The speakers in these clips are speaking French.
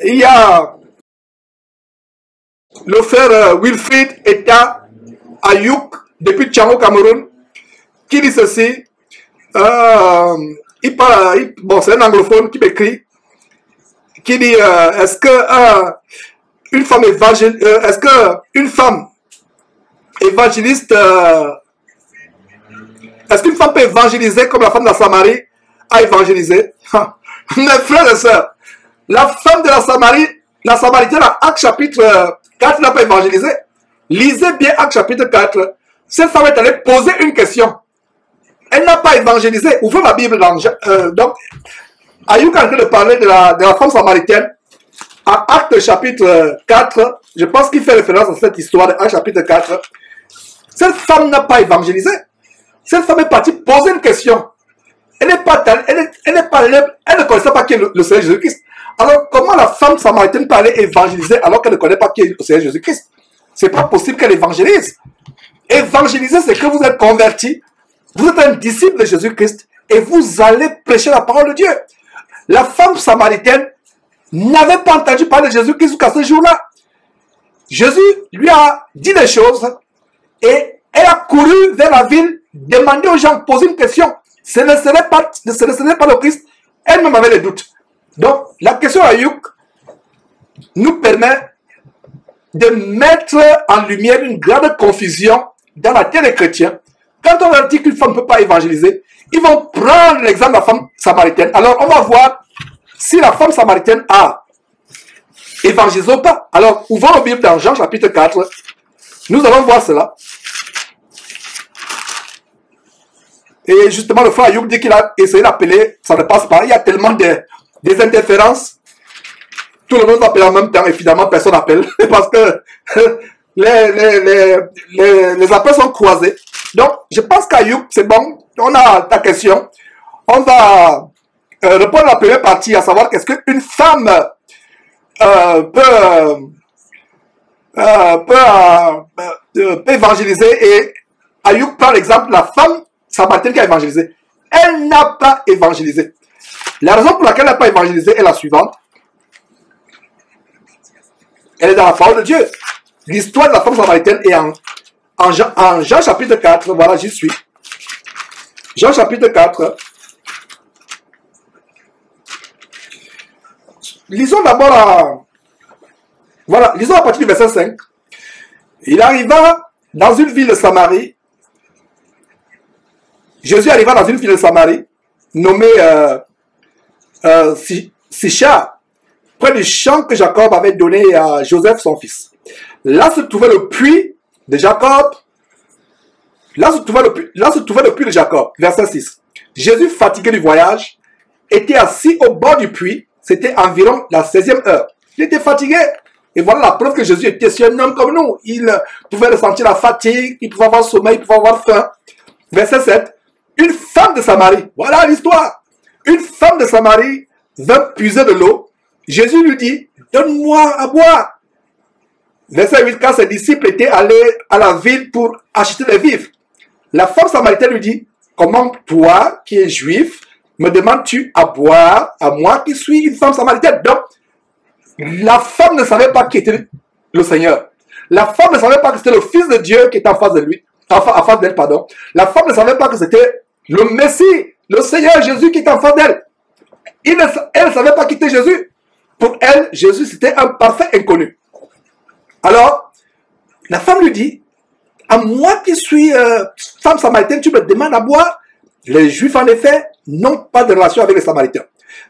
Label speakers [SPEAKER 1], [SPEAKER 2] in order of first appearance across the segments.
[SPEAKER 1] il y a le frère Wilfried Eta Ayouk, depuis Tchang au Cameroun, qui dit ceci. Bon, c'est un anglophone qui m'écrit, qui dit est-ce que une femme évangéliste, est-ce qu'une femme peut évangéliser comme la femme de la Samarie a évangélisé? Mes frères et sœurs, la femme de la Samarie, la Samaritaine à Actes chapitre 4 n'a pas évangélisé. Lisez bien Actes chapitre 4. Cette femme est allée poser une question. Elle n'a pas évangélisé. Ouvrez la Bible. Donc, Ayouk est en train de parler de la femme samaritaine. À Actes chapitre 4, je pense qu'il fait référence à cette histoire de Actes chapitre 4. Cette femme n'a pas évangélisé. Cette femme est partie poser une question. Elle ne connaissait pas qui est le Seigneur Jésus-Christ. Alors, comment la femme samaritaine peut aller évangéliser alors qu'elle ne connaît pas qui est le Seigneur Jésus-Christ? C'est pas possible qu'elle évangélise. Évangéliser, c'est que vous êtes converti, vous êtes un disciple de Jésus-Christ et vous allez prêcher la parole de Dieu. La femme samaritaine n'avait pas entendu parler de Jésus-Christ jusqu'à ce jour-là. Jésus lui a dit des choses et elle a couru vers la ville, demander aux gens, poser une question. Ce ne serait pas le Christ. Elle-même avait des doutes. Donc, la question à Ayouk nous permet de mettre en lumière une grande confusion dans la tête des chrétiens. Quand on leur dit qu'une femme ne peut pas évangéliser, ils vont prendre l'exemple de la femme samaritaine. Alors, on va voir si la femme samaritaine a évangélisé ou pas. Alors, ouvrons la Bible dans Jean chapitre 4. Nous allons voir cela. Et justement, le frère Ayouk dit qu'il a essayé d'appeler, ça ne passe pas. Il y a tellement des interférences. Tout le monde appelle en même temps, évidemment, personne n'appelle. Parce que les appels sont croisés. Donc, je pense qu'Ayouk, c'est bon. On a ta question. On va répondre à la première partie, à savoir qu'est-ce qu'une femme peut évangéliser. Et Ayouk prend l'exemple de la femme samaritaine qui a évangélisé. Elle n'a pas évangélisé. La raison pour laquelle elle n'a pas évangélisé est la suivante. Elle est dans la parole de Dieu. L'histoire de la femme samaritaine est en Jean chapitre 4. Voilà, j'y suis. Jean chapitre 4. Lisons d'abord voilà, lisons à partir du verset 5. Il arriva dans une ville de Samarie. Jésus arriva dans une ville de Samarie, nommée Sichar, près du champ que Jacob avait donné à Joseph, son fils. Là se trouvait le puits de Jacob. Là se trouvait le puits de Jacob. Verset 6. Jésus, fatigué du voyage, était assis au bord du puits. C'était environ la 16e heure. Il était fatigué. Et voilà la preuve que Jésus était un homme comme nous. Il pouvait ressentir la fatigue, il pouvait avoir sommeil, il pouvait avoir faim. Verset 7. Une femme de Samarie, voilà l'histoire. Une femme de Samarie vint puiser de l'eau. Jésus lui dit, donne-moi à boire. Verset 8, quand ses disciples étaient allés à la ville pour acheter des vivres. La femme samaritaine lui dit, comment toi, qui es juif, me demandes-tu à boire à moi qui suis une femme samaritaine? Donc, la femme ne savait pas qui était le Seigneur. La femme ne savait pas que c'était le Fils de Dieu qui était en face de lui. En face d'elle, pardon. La femme ne savait pas que c'était le Messie, le Seigneur Jésus qui était en face d'elle. Elle ne savait pas qui était Jésus. Pour elle, Jésus, c'était un parfait inconnu. Alors, la femme lui dit, à moi qui suis femme samaritaine, tu me demandes à boire? Les Juifs, en effet, n'ont pas de relation avec les Samaritains.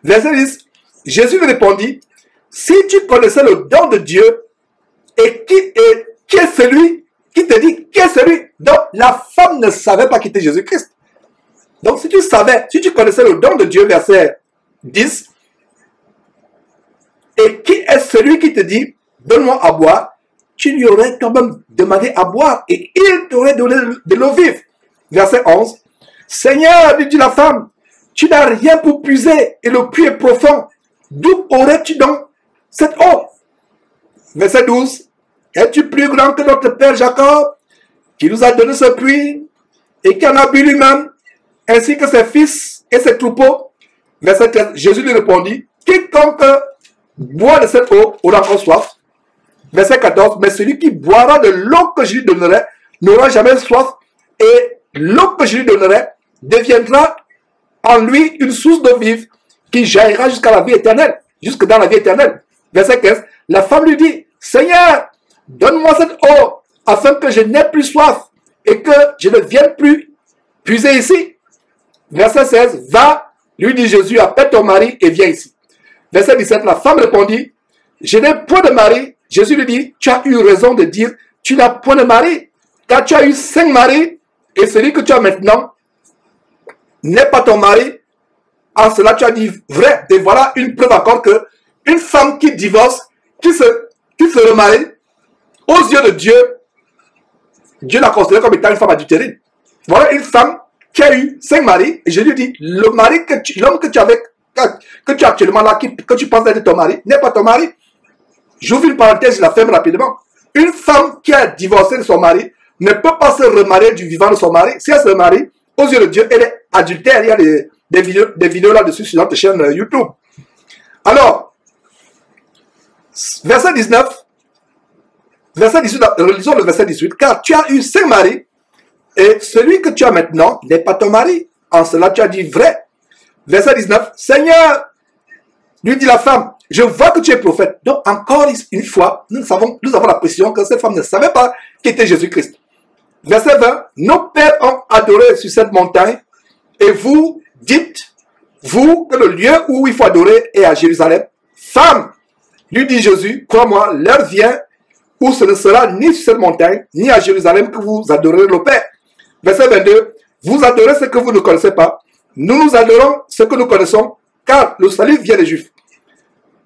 [SPEAKER 1] Verset 10, Jésus lui répondit, si tu connaissais le don de Dieu, et qui est celui qui te dit qui est celui? Donc, la femme ne savait pas qui était Jésus-Christ. Donc, si tu connaissais le don de Dieu, verset 10, et qui est celui qui te dit, donne-moi à boire, tu lui aurais quand même demandé à boire, et il t'aurait donné de l'eau vive. Verset 11, Seigneur, lui dit la femme, tu n'as rien pour puiser, et le puits est profond. D'où aurais-tu donc cette eau? Verset 12, es-tu plus grand que notre père Jacob, qui nous a donné ce puits, et qui en a bu lui-même, ainsi que ses fils et ses troupeaux? Verset 13, Jésus lui répondit, quiconque boit de cette eau aura encore soif. Verset 14, mais celui qui boira de l'eau que je lui donnerai n'aura jamais soif, et l'eau que je lui donnerai deviendra en lui une source d'eau vive qui jaillira jusqu'à la vie éternelle, jusque dans la vie éternelle. Verset 15, la femme lui dit, Seigneur, donne-moi cette eau afin que je n'ai plus soif et que je ne vienne plus puiser ici. Verset 16, va, lui dit Jésus, appelle ton mari et viens ici. Verset 17, la femme répondit, je n'ai point de mari. Jésus lui dit, tu as eu raison de dire, tu n'as point de mari, car tu as eu 5 maris, et celui que tu as maintenant n'est pas ton mari. En cela, tu as dit vrai. Et voilà une preuve encore que une femme qui divorce, qui se remarie, aux yeux de Dieu, Dieu la considère comme étant une femme adultérine. Voilà une femme qui a eu 5 maris, et je lui dis, l'homme que tu as actuellement là, que tu penses être ton mari, n'est pas ton mari. J'ouvre une parenthèse, je la ferme rapidement. Une femme qui a divorcé de son mari ne peut pas se remarier du vivant de son mari. Si elle se marie, aux yeux de Dieu, elle est adultère. Il y a des vidéos là-dessus sur notre chaîne YouTube. Alors, verset 19, verset 18, relisons le verset 18. Car tu as eu 5 maris, et celui que tu as maintenant n'est pas ton mari. En cela, tu as dit vrai. Verset 19, Seigneur, lui dit la femme, je vois que tu es prophète. Donc, encore une fois, nous avons la précision que cette femme ne savait pas qui était Jésus-Christ. Verset 20, nos pères ont adoré sur cette montagne, et vous dites, vous, que le lieu où il faut adorer est à Jérusalem. Femme, lui dit Jésus, crois-moi, l'heure vient où ce ne sera ni sur cette montagne, ni à Jérusalem que vous adorerez le Père. Verset 22, vous adorez ce que vous ne connaissez pas. Nous adorons ce que nous connaissons, car le salut vient des Juifs.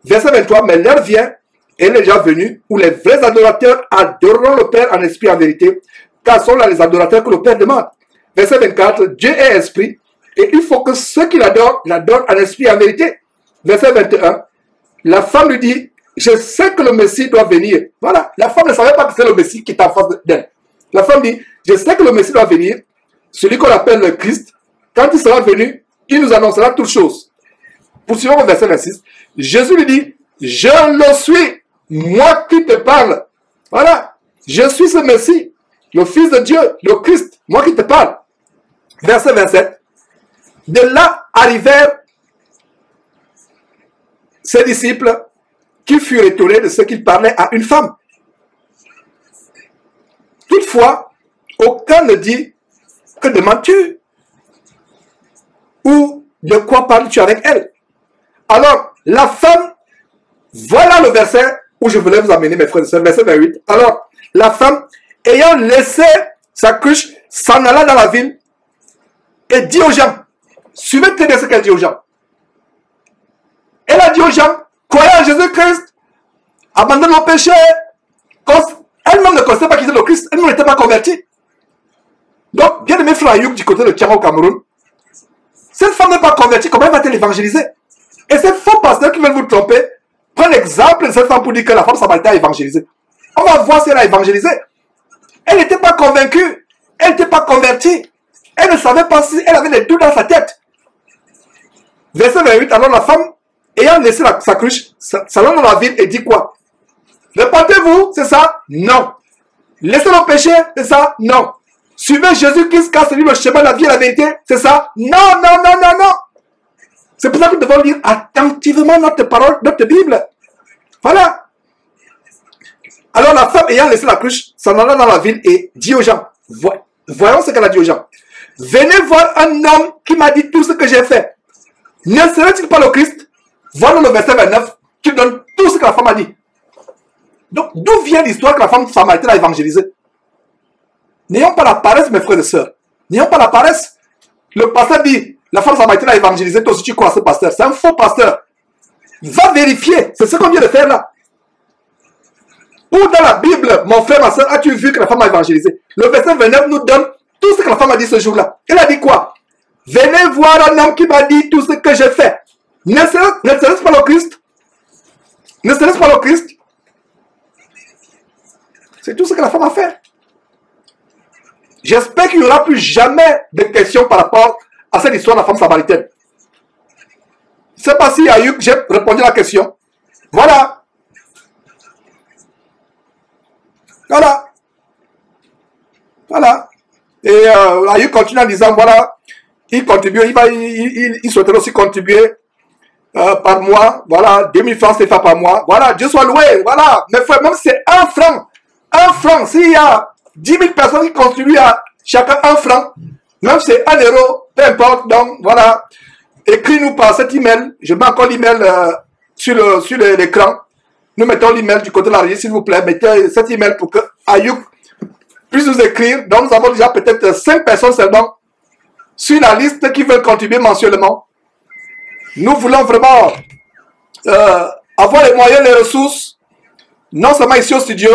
[SPEAKER 1] Verset 23, mais l'heure vient, et elle est déjà venue, où les vrais adorateurs adoreront le Père en esprit et en vérité, car sont là les adorateurs que le Père demande. Verset 24, Dieu est esprit, et il faut que ceux qui l'adorent en esprit et en vérité. Verset 21, la femme lui dit, je sais que le Messie doit venir. Voilà, la femme ne savait pas que c'est le Messie qui est en face d'elle. La femme dit, je sais que le Messie doit venir, celui qu'on appelle le Christ. Quand il sera venu, il nous annoncera toutes choses. Poursuivons au verset 26. Jésus lui dit, je le suis, moi qui te parle. Voilà, je suis ce Messie, le Fils de Dieu, le Christ, moi qui te parle. Verset 27. De là arrivèrent ses disciples qui furent étonnés de ce qu'il parlait à une femme. Toutefois, aucun ne dit, que demandes-tu? Ou de quoi parles-tu avec elle? Alors, la femme, voilà le verset où je voulais vous amener, mes frères et sœurs, verset 28. Alors, la femme, ayant laissé sa cruche, s'en alla dans la ville et dit aux gens, suivez très bien ce qu'elle dit aux gens. Elle a dit aux gens, croyez en Jésus-Christ, abandonne nos péchés. Elle-même ne connaissait pas qui était le Christ, elle n'était pas convertie. Donc, bien aimé frère Ayouk du côté de Tiamo au Cameroun, cette femme n'est pas convertie, comment elle va-t-elle évangéliser? Et ces faux pasteurs qui veulent vous tromper, prennent l'exemple de cette femme pour dire que la femme samaritaine a évangélisé. On va voir si elle a évangélisé. Elle n'était pas convaincue, elle n'était pas convertie. Elle ne savait pas si elle avait des doutes dans sa tête. Verset 28, alors la femme, ayant laissé sa cruche, s'allant dans la ville et dit quoi? Répentez-vous, c'est ça? Non. Laissez le péché, c'est ça? Non. Suivez Jésus-Christ car c'est lui le chemin, la vie et la vérité, c'est ça? Non, non, non, non, non. C'est pour ça que nous devons lire attentivement notre parole, notre Bible. Voilà. Alors la femme ayant laissé la cruche, s'en alla dans la ville et dit aux gens, voyons ce qu'elle a dit aux gens. Venez voir un homme qui m'a dit tout ce que j'ai fait. Ne serait-il pas le Christ? Voilà le verset 29 qui donne tout ce que la femme a dit. Donc, d'où vient l'histoire que la femme samaritaine a évangélisé? N'ayons pas la paresse, mes frères et sœurs. N'ayons pas la paresse. Le pasteur dit, la femme samaritaine a évangélisé, toi aussi tu crois à ce pasteur. C'est un faux pasteur. Va vérifier. C'est ce qu'on vient de faire là. Où dans la Bible, mon frère, ma soeur, as-tu vu que la femme a évangélisé? Le verset 29 nous donne tout ce que la femme a dit ce jour-là. Elle a dit quoi? Venez voir un homme qui m'a dit tout ce que j'ai fait. Ne serait-ce pas le Christ? Ne serait-ce pas le Christ? C'est tout ce que la femme a fait. J'espère qu'il n'y aura plus jamais de questions par rapport à cette histoire de la femme samaritaine. Je ne sais pas si Ayouk, j'ai répondu à la question. Voilà. Voilà. Voilà. Et il continue en disant, voilà, il contribue, il souhaiterait aussi contribuer par mois, voilà, 2000 francs CFA par mois, voilà, Dieu soit loué, voilà, mes frères, même si c'est un franc, s'il y a 10 000 personnes qui contribuent à chacun un franc, même si c'est 1 euro, peu importe, donc voilà, écris-nous par cet email, je mets encore l'email sur l'écran, nous mettons l'email du côté de la régie, s'il vous plaît, mettez cet email pour que Ayouk puisse nous écrire, donc nous avons déjà peut-être 5 personnes seulement sur la liste qui veulent contribuer mensuellement. Nous voulons vraiment avoir les moyens, les ressources, non seulement ici au studio,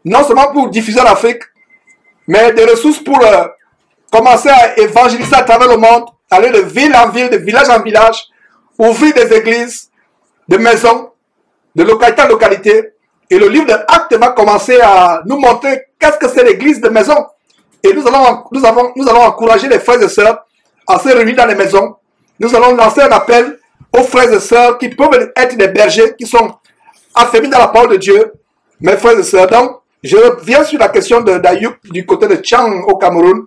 [SPEAKER 1] non seulement pour diffuser en Afrique, mais des ressources pour commencer à évangéliser à travers le monde, aller de ville en ville, de village en village, ouvrir des églises, des maisons, de localité en localité. Et le livre de Actes va commencer à nous montrer qu'est-ce que c'est l'église de maison. Et nous allons encourager les frères et sœurs à se réunir dans les maisons. Nous allons lancer un appel aux frères et sœurs qui peuvent être des bergers, qui sont affermis dans la parole de Dieu. Mes frères et sœurs, donc, je reviens sur la question d'Ayouk du côté de Tchang au Cameroun.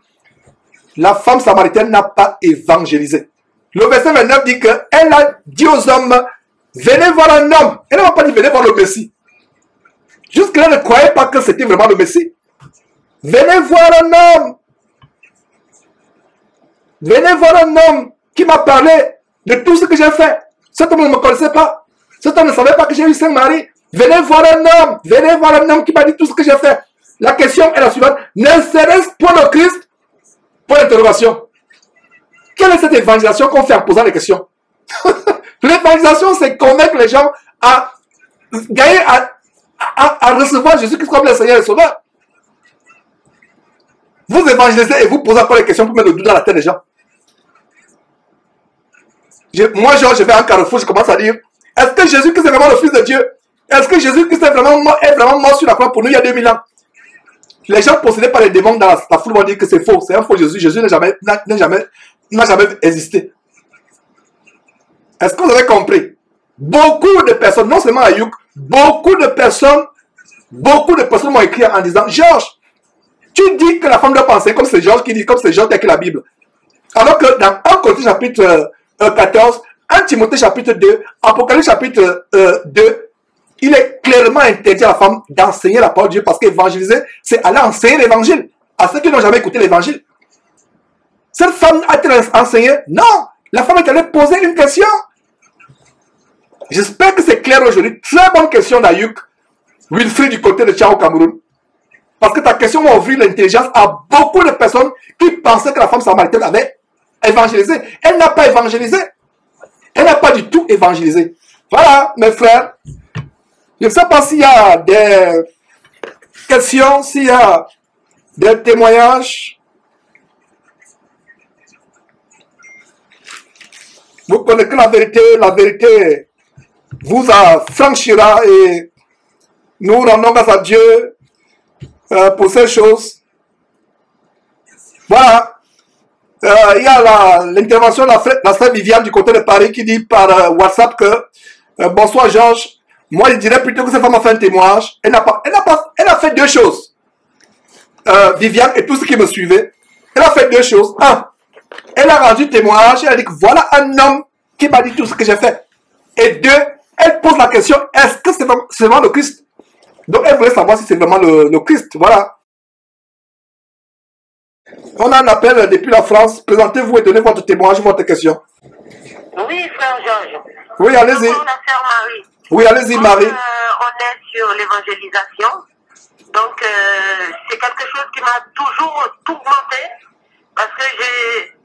[SPEAKER 1] La femme samaritaine n'a pas évangélisé. Le verset 29 dit qu'elle a dit aux hommes, venez voir un homme. Elle n'a pas dit, venez voir le Messie. Jusque-là, elle ne croyait pas que c'était vraiment le Messie. Venez voir un homme. Venez voir un homme qui m'a parlé de tout ce que j'ai fait. Cet homme ne me connaissait pas. Cet homme ne savait pas que j'ai eu 5 maris. Venez voir un homme. Venez voir un homme qui m'a dit tout ce que j'ai fait. La question est la suivante. Ne serait-ce pour le Christ? Pour l'interrogation. Quelle est cette évangélisation qu'on fait en posant les questions? L'évangélisation, c'est convaincre les gens à gagner, à recevoir Jésus-Christ comme le Seigneur et Sauveur. Vous évangélisez et vous posez encore les questions pour mettre le doute dans la tête des gens. Moi, genre, je vais à un carrefour, je commence à dire, est-ce que Jésus-Christ est vraiment le Fils de Dieu? Est-ce que Jésus-Christ est vraiment mort sur la croix pour nous il y a 2000 ans? Les gens possédés par les démons dans la foule vont dire que c'est faux, c'est un faux Jésus. Jésus n'a jamais existé. Est-ce que vous avez compris? Beaucoup de personnes, non seulement Ayouk, beaucoup de personnes m'ont écrit en disant, Georges, tu dis que la femme doit penser comme c'est Georges qui dit, comme c'est Georges qui a écrit la Bible. Alors que dans 1 Corinthiens chapitre 14, 1 Timothée chapitre 2, Apocalypse chapitre 2, il est clairement interdit à la femme d'enseigner la parole de Dieu parce qu'évangéliser, c'est aller enseigner l'évangile à ceux qui n'ont jamais écouté l'évangile. Cette femme a-t-elle enseigné? Non! La femme est allée poser une question. J'espère que c'est clair aujourd'hui. Très bonne question d'Ayouk, Wilfried du côté de Tchao au Cameroun. Parce que ta question va ouvrir l'intelligence à beaucoup de personnes qui pensaient que la femme samaritaine avait évangélisé. Elle n'a pas évangélisé. Elle n'a pas du tout évangélisé. Voilà, mes frères. Je ne sais pas s'il y a des questions, s'il y a des témoignages. Vous connaissez la vérité vous affranchira et nous rendons grâce à Dieu pour ces choses. Voilà. Il y a l'intervention de la sœur Viviane du côté de Paris qui dit par WhatsApp que bonsoir Georges, moi je dirais plutôt que cette femme a fait un témoignage. Elle a fait 2 choses. Viviane et tous ceux qui me suivaient. Elle a fait 2 choses. 1. Elle a rendu témoignage. Elle a dit que voilà un homme qui m'a dit tout ce que j'ai fait. Et 2. Elle pose la question, est-ce que c'est vraiment le Christ? Donc elle voulait savoir si c'est vraiment le Christ. Voilà. On a un appel depuis la France. Présentez-vous et donnez votre témoignage, votre question.
[SPEAKER 2] Oui, frère Georges.
[SPEAKER 1] Oui, allez-y.
[SPEAKER 2] Bonjour, la sœur Marie.
[SPEAKER 1] Oui, allez-y, Marie.
[SPEAKER 2] On est sur l'évangélisation. Donc, c'est quelque chose qui m'a toujours tourmenté. Parce que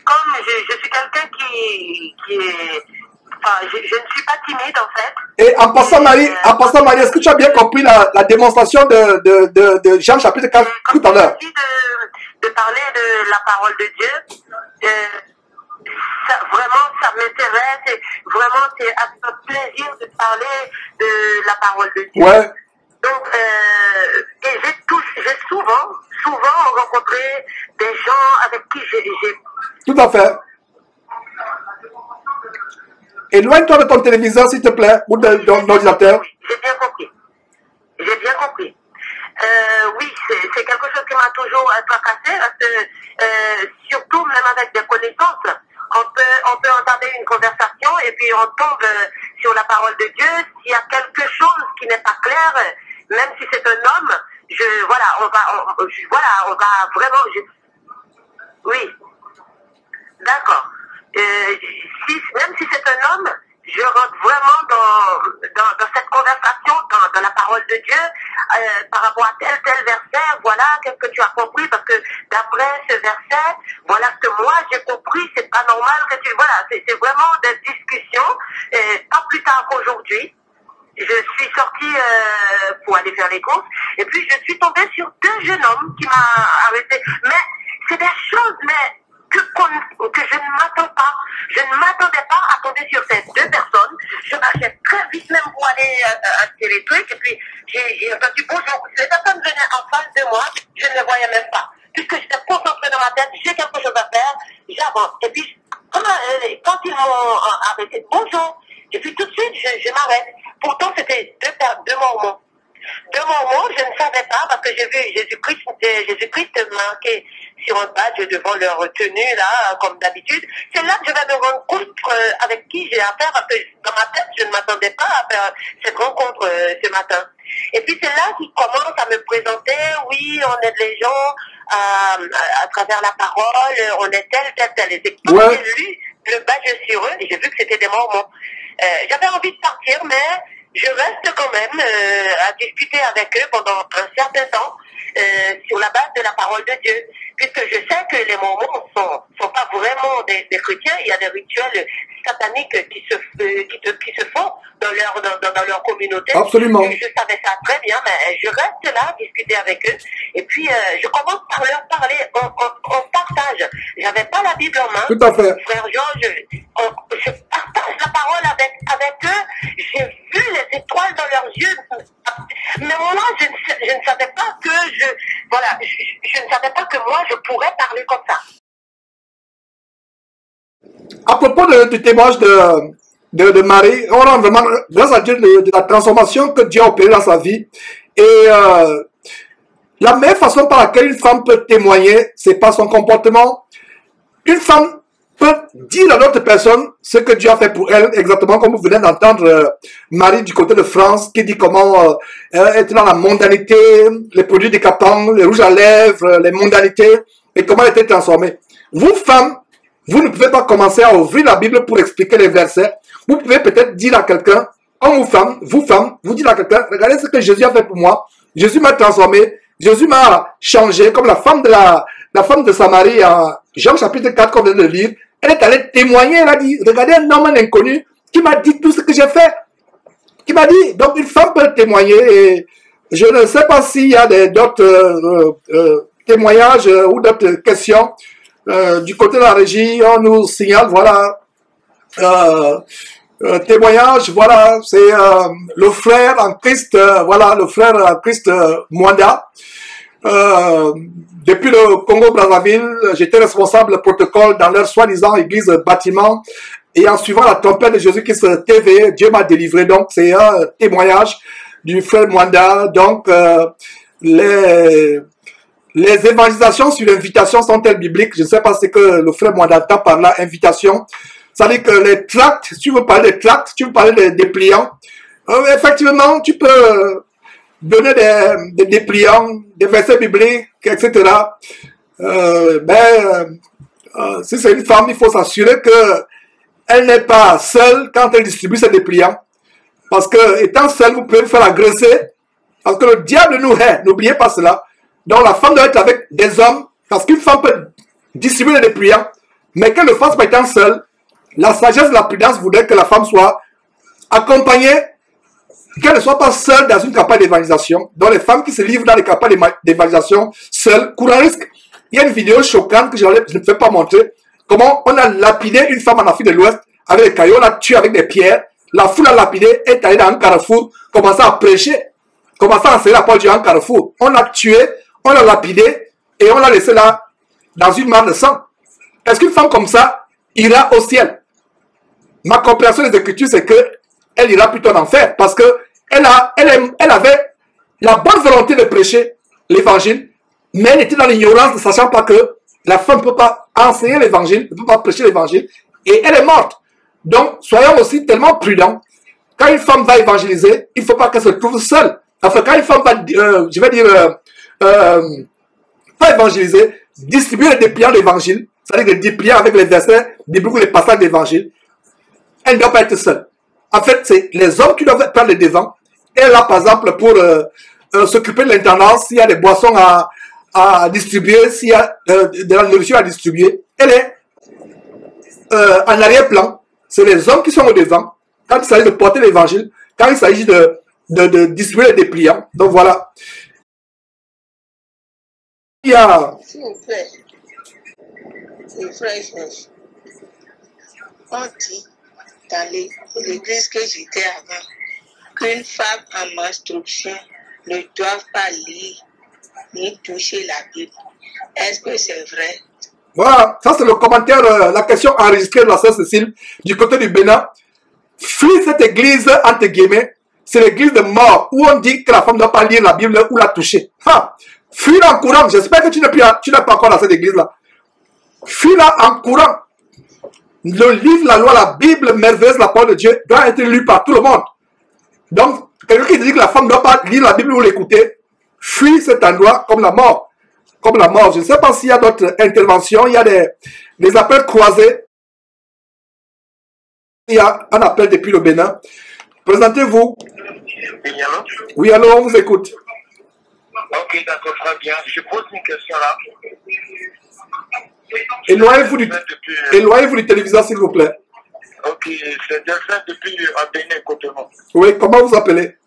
[SPEAKER 2] comme je suis quelqu'un qui est... Enfin, je ne suis pas timide, en fait.
[SPEAKER 1] Et en passant, Marie, est-ce que tu as bien compris la démonstration de Jean chapitre 4 tout à l'heure?
[SPEAKER 2] De parler de la parole de Dieu. Vraiment, ça m'intéresse et vraiment, c'est un plaisir de parler de la parole de Dieu.
[SPEAKER 1] Ouais.
[SPEAKER 2] Donc, et j'ai souvent rencontré des gens avec qui j'ai...
[SPEAKER 1] Tout à fait. Éloigne-toi de ton téléviseur, s'il te plaît, ou de ton ordinateur.
[SPEAKER 2] Oui, j'ai bien compris. J'ai bien compris. Oui, c'est quelque chose qui m'a toujours tracassé, parce que surtout même avec des connaissances, on peut entamer une conversation et puis on tombe sur la parole de Dieu. S'il y a quelque chose qui n'est pas clair, même si c'est un homme, on va vraiment. Oui, d'accord. Même si c'est un homme, je rentre vraiment dans cette conversation, dans la parole de Dieu, par rapport à tel verset, voilà, qu'est-ce que tu as compris, parce que d'après ce verset, voilà ce que moi j'ai compris, c'est pas normal que tu... Voilà, c'est vraiment des discussions, pas plus tard qu'aujourd'hui. Je suis sortie pour aller faire les courses, et puis je suis tombée sur 2 jeunes hommes qui m'ont arrêté. Mais c'est des choses, que je ne m'attends pas. Je ne m'attendais pas à tomber sur ces 2 personnes. Je marchais très vite même pour aller acheter les trucs. Et puis, j'ai entendu bonjour. Les personnes venaient en face de moi, je ne les voyais même pas. Puisque j'étais concentrée dans ma tête, j'ai quelque chose à faire, j'avance. Et puis, quand ils m'ont arrêté, bonjour. Et puis tout de suite, je m'arrête. Pourtant, c'était 2 Mormons. 2 Mormons, je ne savais pas, parce que j'ai vu Jésus-Christ marqué sur un badge devant leur tenue, là, comme d'habitude. C'est là que je vais me rendre compte avec qui j'ai affaire, parce que dans ma tête, je ne m'attendais pas à faire cette rencontre ce matin. Et puis c'est là qu'ils commencent à me présenter, oui, on aide les gens à travers la parole, on est tel. Et quand j'ai lu le badge sur eux, et j'ai vu que c'était des Mormons. J'avais envie de partir, mais je reste quand même à discuter avec eux pendant un certain temps sur la base de la parole de Dieu, puisque je sais que les Mormons sont pas vraiment des chrétiens. Il y a des rituels sataniques qui se font dans leur communauté.
[SPEAKER 1] Absolument.
[SPEAKER 2] Je savais ça très bien, mais je reste là à discuter avec eux, et puis je commence par leur parler. On partage. J'avais pas la Bible en main.
[SPEAKER 1] Tout à fait.
[SPEAKER 2] Frère Georges, je partage la parole avec eux. J'ai vu les étoiles dans leurs yeux. Mais moi, je ne savais pas que je ne savais pas que moi, je pourrais parler comme ça.
[SPEAKER 1] À propos du témoignage de Marie, on rend vraiment grâce à Dieu de la transformation que Dieu a opérée dans sa vie. Et la meilleure façon par laquelle une femme peut témoigner, c'est par son comportement. Une femme peut dire à l'autre personne ce que Dieu a fait pour elle, exactement comme vous venez d'entendre Marie du côté de France, qui dit comment être dans la mondanité, les produits décapants, les rouges à lèvres, les mondanités, et comment elle était transformée. Vous, femmes, vous ne pouvez pas commencer à ouvrir la Bible pour expliquer les versets. Vous pouvez peut-être dire à quelqu'un, homme ou femme, vous dites à quelqu'un, regardez ce que Jésus a fait pour moi. Jésus m'a transformé, Jésus m'a changé, comme la femme de Samarie en Jean chapitre 4 qu'on vient de lire. Elle est allée témoigner, elle a dit, regardez un homme inconnu qui m'a dit tout ce que j'ai fait. Qui m'a dit, donc une femme peut témoigner, et je ne sais pas s'il y a d'autres témoignages ou d'autres questions. Du côté de la régie, on nous signale, voilà, témoignage, voilà, c'est le frère en Christ, voilà, le frère en Christ Mwanda. Depuis le Congo-Brazzaville, j'étais responsable protocole dans leur soi-disant église bâtiment, et en suivant la tempête de Jésus-Christ TV, Dieu m'a délivré. Donc c'est un témoignage du frère Mwanda. Donc les évangélisations sur l'invitation sont-elles bibliques? Je ne sais pas ce que le frère Mwanda entend par là, invitation. Ça veut dire que les tracts, si tu veux parler des tracts, tu veux parler des dépliants, effectivement, tu peux donner des dépliants, des versets bibliques, etc. Si c'est une femme, il faut s'assurer qu'elle n'est pas seule quand elle distribue ses dépliants. Parce que, étant seule, vous pouvez vous faire agresser. Parce que le diable nous hait, n'oubliez pas cela. Donc la femme doit être avec des hommes, parce qu'une femme peut distribuer des dépliants, mais qu'elle ne fasse pas étant seule. La sagesse et la prudence voudraient que la femme soit accompagnée, qu'elle ne soit pas seule dans une campagne d'évangélisation. Donc les femmes qui se livrent dans les campagnes d'évangélisation seules courent un risque. Il y a une vidéo choquante que je ne vais pas montrer, comment on a lapidé une femme en Afrique de l'Ouest avec des cailloux, on l'a tuée avec des pierres, la foule a lapidé, est allée dans un carrefour, commençait à prêcher, commençait à enseigner la parole de Dieu en carrefour. On l'a tuée, on l'a lapidé et on l'a laissé là dans une mare de sang. Est-ce qu'une femme comme ça ira au ciel? ma compréhension des Écritures, c'est qu'elle ira plutôt en enfer parce qu'elle avait la bonne volonté de prêcher l'évangile, mais elle était dans l'ignorance ne sachant pas que la femme ne peut pas enseigner l'évangile, ne peut pas prêcher l'évangile, et elle est morte. Donc, soyons aussi tellement prudents. Quand une femme va évangéliser, il ne faut pas qu'elle se trouve seule. Enfin, quand une femme va, pas évangéliser, distribuer les dépliants de l'évangile, c'est-à-dire les dépliants avec les versets, les passages d'évangile, elle ne doit pas être seule. En fait, c'est les hommes qui doivent prendre les devants. Elle là, par exemple, pour s'occuper de l'intendance, s'il y a des boissons à distribuer, s'il y a de la nourriture à distribuer, elle est en arrière-plan. C'est les hommes qui sont au devant. Quand il s'agit de porter l'évangile, quand il s'agit de distribuer les dépliants. Donc voilà. Il y a...
[SPEAKER 3] S'il vous plaît, frère, on dit dans l'église que j'étais avant qu'une femme en menstruation ne doit pas lire ni toucher la Bible. Est-ce que c'est vrai?
[SPEAKER 1] Voilà, ça c'est le commentaire, la question enregistrée de la sœur Cécile du côté du Bénin. Fuis cette église, entre guillemets, c'est l'église de mort où on dit que la femme ne doit pas lire la Bible ou la toucher. Fuis-la en courant. J'espère que tu n'es pas encore dans cette église-là. Fuis-la en courant. Le livre, la loi, la Bible merveilleuse, la parole de Dieu, doit être lue par tout le monde. Donc, quelqu'un qui dit que la femme ne doit pas lire la Bible ou l'écouter, fuis cet endroit comme la mort. Comme la mort. Je ne sais pas s'il y a d'autres interventions. Il y a des appels croisés. Il y a un appel depuis le Bénin. Présentez-vous. Oui, alors on vous écoute.
[SPEAKER 4] Ok, d'accord, très bien. Je pose une question là.
[SPEAKER 1] Éloignez-vous du téléviseur, s'il vous plaît.
[SPEAKER 4] Ok, c'est Delphin depuis Bénin, Cotonou.
[SPEAKER 1] Oui, comment vous appelez?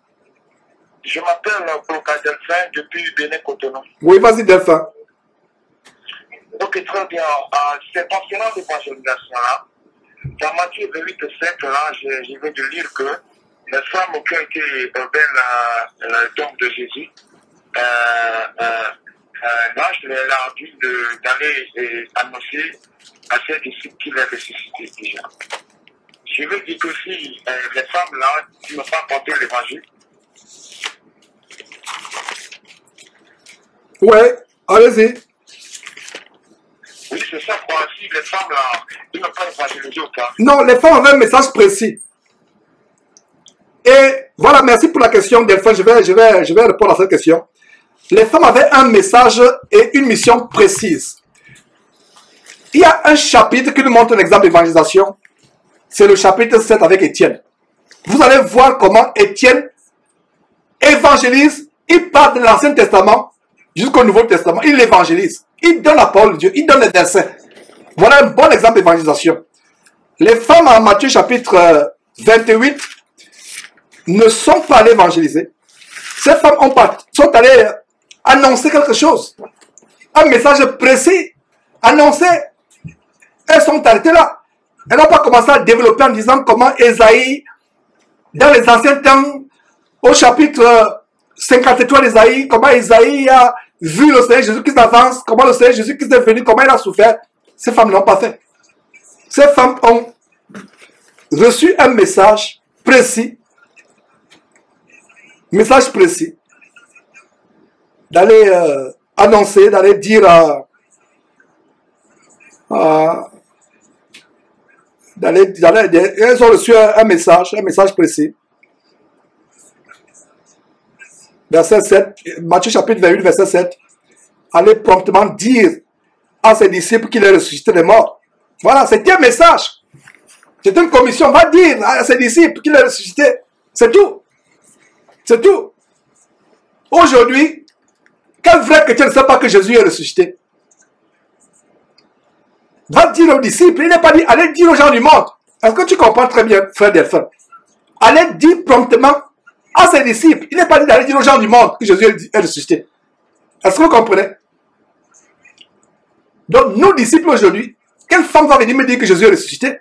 [SPEAKER 4] Je m'appelle Proca Delphin depuis Bénin, Cotonou.
[SPEAKER 1] Oui, vas-y, Delphin.
[SPEAKER 4] Ok, très bien. C'est passionnant l'évangélisation là. Dans Matthieu 28:7, là, je vais de lire que les femmes qui ont été le tombe de Jésus, là, je leur ai dit d'aller annoncer à ses disciples qu'il est ressuscité déjà. Je veux dire que si les femmes là, qui n'ont pas porté l'évangile.
[SPEAKER 1] Ouais, allez-y.
[SPEAKER 4] Oui, c'est ça, quoi. Si les femmes là, ils n'ont pas évangélisé au cas.
[SPEAKER 1] Non, les femmes avaient un message précis. Et voilà, merci pour la question, Delphin. Je vais répondre à cette question. Les femmes avaient un message et une mission précise. Il y a un chapitre qui nous montre un exemple d'évangélisation. C'est le chapitre 7 avec Étienne. Vous allez voir comment Étienne évangélise. Il part de l'Ancien Testament jusqu'au Nouveau Testament. Il l'évangélise. Il donne la parole de Dieu. Il donne les versets. Voilà un bon exemple d'évangélisation. Les femmes en Matthieu chapitre 28 ne sont pas allées évangéliser. Ces femmes sont allées annoncer quelque chose. Un message précis. Annoncer. Elles sont arrêtées là. Elles n'ont pas commencé à développer en disant comment Ésaïe, dans les anciens temps, au chapitre 53 d'Ésaïe, comment Ésaïe a vu le Seigneur Jésus-Christ avance, comment le Seigneur Jésus-Christ est venu, comment il a souffert. Ces femmes ne l'ont pas fait. Ces femmes ont reçu un message précis, d'aller annoncer, d'aller dire elles ont reçu un message précis. Verset 7, Matthieu chapitre 28, verset 7. Allez promptement dire à ses disciples qu'il est ressuscité des morts. Voilà, c'était un message. C'est une commission. Va dire à ses disciples qu'il est ressuscité. C'est tout. C'est tout. Aujourd'hui, quel vrai chrétien ne sait pas que Jésus est ressuscité? Va dire aux disciples, il n'est pas dit, allez dire aux gens du monde. Est-ce que tu comprends très bien, frère Delphin? Allez dire promptement à ses disciples. Il n'est pas dit d'aller dire aux gens du monde que Jésus est ressuscité. Est-ce que vous comprenez? Donc, nous, disciples aujourd'hui, quelle femme va venir me dire que Jésus est ressuscité?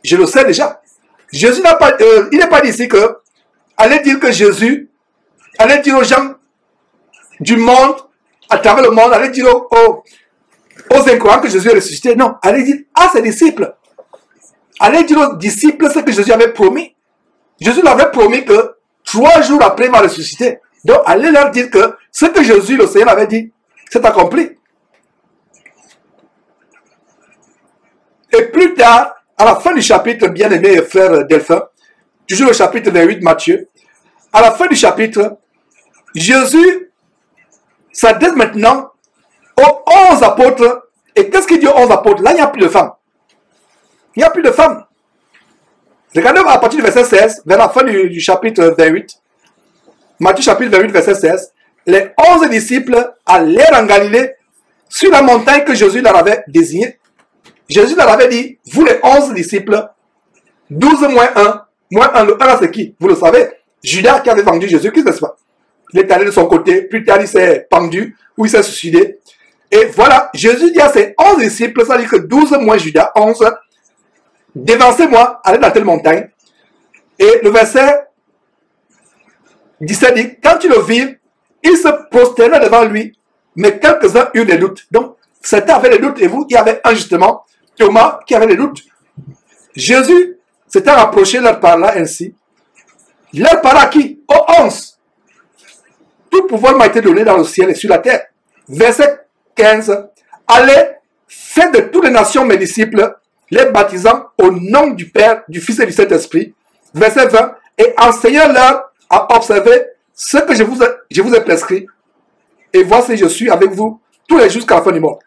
[SPEAKER 1] Je le sais déjà. Jésus n'a pas, il n'est pas dit ici que allez dire que Jésus, allez dire aux gens du monde, à travers le monde, allez dire aux incroyants que Jésus est ressuscité. Non, allez dire à ses disciples. allez dire aux disciples ce que Jésus avait promis. Jésus leur avait promis que 3 jours après, il va ressusciter. Donc, allez leur dire que ce que Jésus, le Seigneur, avait dit, c'est accompli. Et plus tard, à la fin du chapitre, bien-aimé frère Delphin, toujours le chapitre 28 Matthieu, à la fin du chapitre, Jésus s'adresse maintenant aux 11 apôtres. Et qu'est-ce qu'il dit aux 11 apôtres? Là, il n'y a plus de femmes. Il n'y a plus de femmes. Regardez à partir du verset 16, vers la fin du chapitre 28, Matthieu chapitre 28, verset 16, les 11 disciples allèrent en Galilée sur la montagne que Jésus leur avait désignée. Jésus leur avait dit, vous les 11 disciples, 12 moins 1, le 1 là c'est qui? Vous le savez, Judas qui avait vendu Jésus-Christ, n'est-ce pas? Il est allé de son côté, plus tard il s'est pendu, ou il s'est suicidé. Et voilà, Jésus dit à ses 11 disciples, ça dit que 12 moins Judas, 11, dévancez-moi, allez dans telle montagne. Et le verset 17 dit, quand ils le virent, ils se prosternaient devant lui, mais quelques-uns eurent des doutes. Donc, certains avaient des doutes, et vous, il y avait un justement, Thomas, qui avait des doutes. Jésus s'était rapproché, leur parla ainsi. Leur parla à qui? Aux 11. Tout pouvoir m'a été donné dans le ciel et sur la terre. Verset 15. Allez, faites de toutes les nations mes disciples, les baptisant au nom du Père, du Fils et du Saint-Esprit. Verset 20. Et enseignez-leur à observer ce que je vous ai prescrit. Et voici, je suis avec vous tous les jours jusqu'à la fin du monde.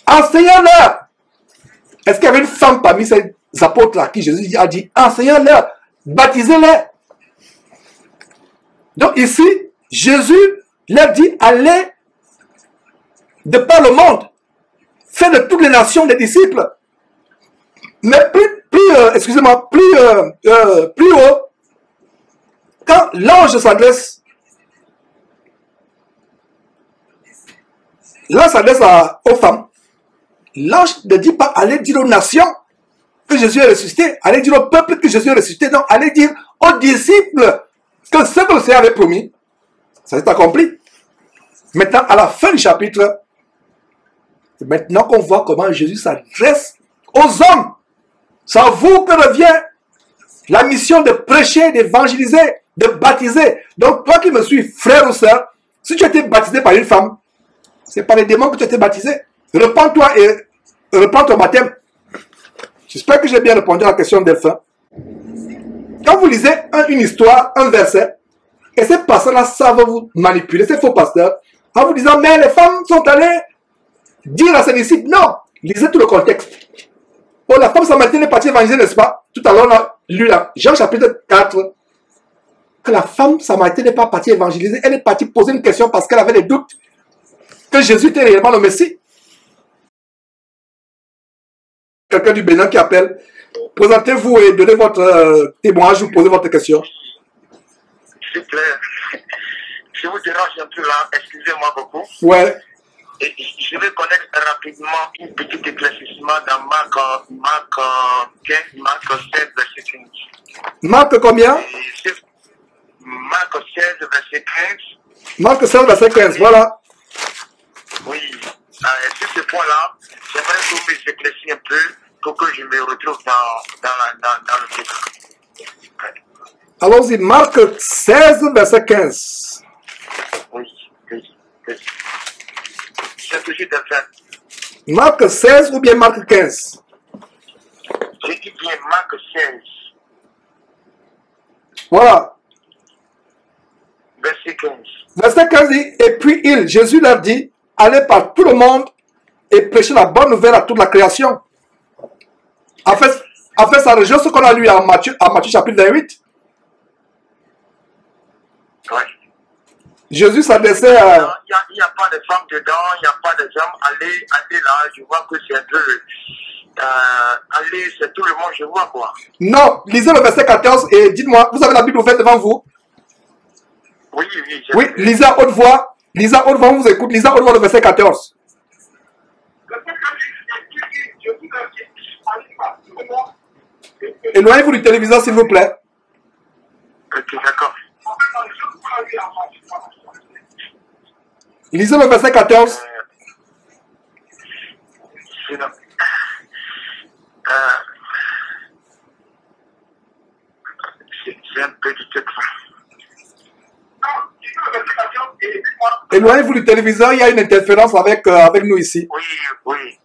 [SPEAKER 1] Enseignez-leur. Est-ce qu'il y avait une femme parmi ces apôtres à qui Jésus a dit, enseignez-leur, baptisez-les. Donc ici, Jésus leur dit, allez de par le monde, faites de toutes les nations des disciples. Mais plus haut, quand l'ange s'adresse, aux femmes, l'ange ne dit pas allez dire aux nations que Jésus est ressuscité, allez dire au peuple que Jésus est ressuscité, non, allez dire aux disciples que ce que le Seigneur avait promis, ça s'est accompli. Maintenant, à la fin du chapitre, c'est maintenant qu'on voit comment Jésus s'adresse aux hommes. C'est à vous que revient la mission de prêcher, d'évangéliser, de baptiser. Donc, toi qui me suis, frère ou soeur, si tu as été baptisé par une femme, c'est par les démons que tu as été baptisé. Repends-toi et reprends ton baptême. J'espère que j'ai bien répondu à la question d'Elphin. Quand vous lisez une histoire, un verset, et ces personnes-là savent vous manipuler, ces faux pasteurs, en vous disant, mais les femmes sont allées dire à ses disciples, non, lisez tout le contexte. Oh, la femme samaritaine est partie évangéliser, n'est-ce pas? Tout à l'heure, on a lu là, Jean chapitre 4, que la femme samaritaine n'est pas partie évangéliser, elle est partie poser une question parce qu'elle avait des doutes que Jésus était réellement le Messie. Quelqu'un du Bénin qui appelle, présentez-vous et donnez votre témoignage ou posez votre question.
[SPEAKER 4] C'est clair. Je vous dérange un peu là, excusez-moi beaucoup.
[SPEAKER 1] Ouais.
[SPEAKER 4] Et je vais connaître rapidement une petite éclaircissement dans Marc 15, Marc 16, verset 15.
[SPEAKER 1] Marc combien?
[SPEAKER 4] Marc 16, verset 15.
[SPEAKER 1] Marc 16, verset 15, voilà.
[SPEAKER 4] Oui. Sur ce point-là, j'aimerais que vous m'éclaircissiez un peu pour que je me retrouve dans le titre.
[SPEAKER 1] Allons-y, Marc 16, verset 15.
[SPEAKER 4] Oui. C'est toujours de faire.
[SPEAKER 1] Marc 16 ou bien Marc 15?
[SPEAKER 4] J'ai dit bien Marc 16.
[SPEAKER 1] Voilà.
[SPEAKER 4] Verset 15.
[SPEAKER 1] Verset 15 dit, et puis Jésus leur dit, allez par tout le monde et prêchez la bonne nouvelle à toute la création. En fait, ça rejoint ce qu'on a lu à Matthieu chapitre 28.
[SPEAKER 4] Oui.
[SPEAKER 1] Jésus s'adressait à...
[SPEAKER 4] Il n'y a pas de femmes dedans, il n'y a pas de hommes. Allez là, je vois que c'est un peu... allez, c'est tout le monde, je vois quoi.
[SPEAKER 1] Non, lisez le verset 14 et dites-moi, vous avez la Bible ouverte devant vous?
[SPEAKER 4] Oui.
[SPEAKER 1] Oui, lisez à haute voix. Lisez à haute voix, on vous écoute. Lisez à haute voix le verset 14. Éloignez-vous du téléviseur, s'il vous plaît.
[SPEAKER 4] Ok, d'accord.
[SPEAKER 1] Lisez le verset 14. Éloignez-vous du téléviseur, il y a une interférence avec nous ici.
[SPEAKER 4] Oui.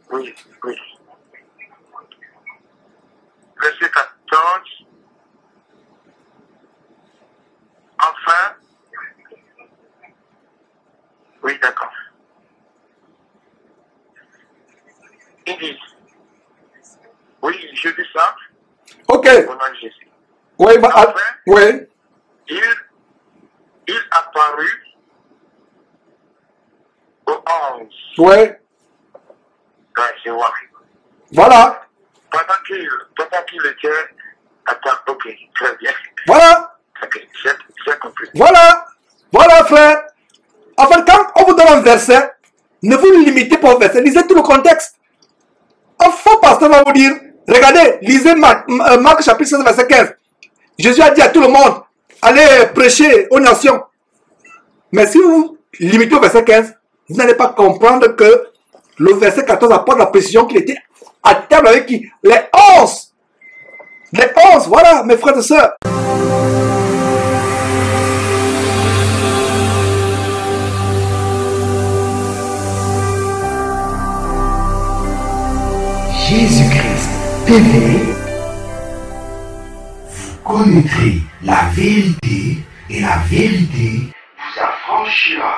[SPEAKER 4] Verset 14. Enfin. Oui, d'accord. Il dit. Oui, je dis ça.
[SPEAKER 1] Ok.
[SPEAKER 4] Au nom de Jésus.
[SPEAKER 1] Oui,
[SPEAKER 4] Enfin,
[SPEAKER 1] oui.
[SPEAKER 4] Il apparut au 11.
[SPEAKER 1] Oui.
[SPEAKER 4] Ouais, je vois.
[SPEAKER 1] Voilà.
[SPEAKER 4] Pendant qu'il était... Attends, ok, très bien.
[SPEAKER 1] Voilà.
[SPEAKER 4] Ok, j'ai compris.
[SPEAKER 1] Voilà. Voilà, frère. En fait, quand on vous donne un verset, ne vous limitez pas au verset. Lisez tout le contexte. Un faux pasteur va vous dire, regardez, lisez Marc chapitre 16, verset 15. Jésus a dit à tout le monde, allez prêcher aux nations. Mais si vous limitez au verset 15, vous n'allez pas comprendre que le verset 14 apporte la précision qu'il était à table avec qui? Les 11. Les 11, voilà, mes frères et sœurs.
[SPEAKER 5] Jésus-Christ TV, vous connaîtrez la vérité et la vérité vous affranchira.